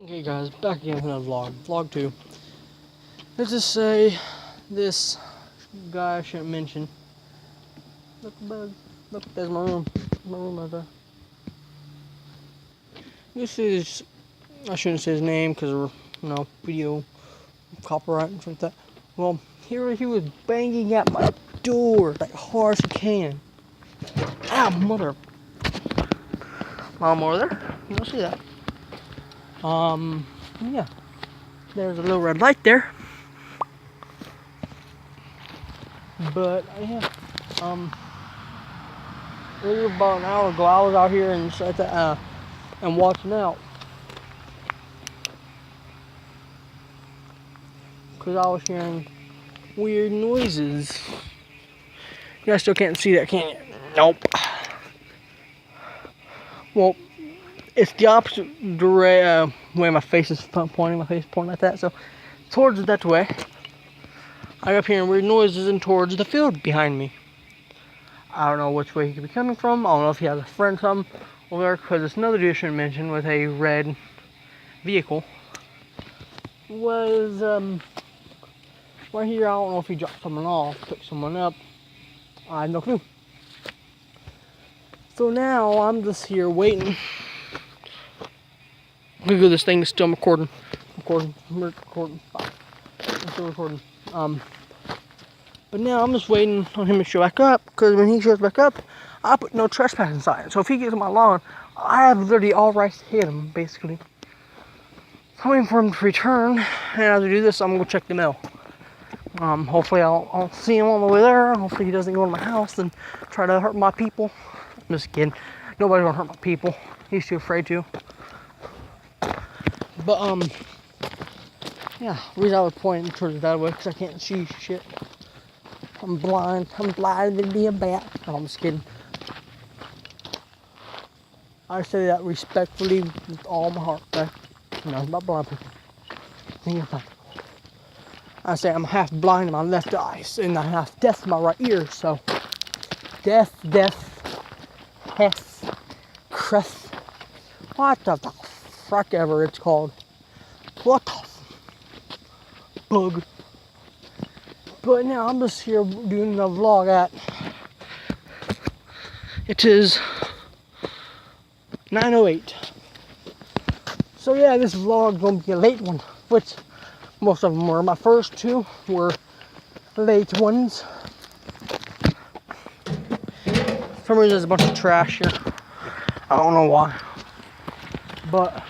Okay guys, back again with another vlog 2. Let's just say this guy I shouldn't mention. Look, bug. Look, there's my room. My room right there. This is, I shouldn't say his name because, video copyright and stuff like that. Well, here he was banging at my door like hard as he can. Ow, mother. Mom over there. You don't see that. Yeah. There's a little red light there. But yeah, earlier about an hour ago, I was out here and watching out because I was hearing weird noises. You guys still can't see that, can you? Nope. Well, it's the opposite way my face is pointing. My face is pointing like that, so towards that way. I got hearing weird noises and towards the field behind me. I don't know which way he could be coming from. I don't know if he has a friend come over there, because it's another dude I shouldn't mention with a red vehicle. Was right here. I don't know if he dropped someone off, picked someone up. I have no clue. So now I'm just here waiting. Look at this thing is still recording. I'm still recording. But now I'm just waiting on him to show back up, because when he shows back up, I put no trespassing sign. So if he gets on my lawn, I have literally all rights to hit him, basically. I'm waiting for him to return, and as we do this, I'm gonna go check the mail. Hopefully I'll see him on the way there. Hopefully he doesn't go to my house and try to hurt my people. I'm just kidding. Nobody's gonna hurt my people. He's too afraid to. But yeah, the reason I was pointing towards that way because I can't see shit. I'm blind. I'm blind to be a bat. No, I'm just kidding. I say that respectfully with all my heart. Okay? Nothing about blind people. I say I'm half blind in my left eye, and I'm half deaf in my right ear. So deaf, crest. What the fuck ever it's called. What the bug. But now I'm just here doing a vlog at. It is 9:08. So yeah, this vlog is gonna be a late one, which most of them were. My first two were late ones. For some reason there's a bunch of trash here. I don't know why. But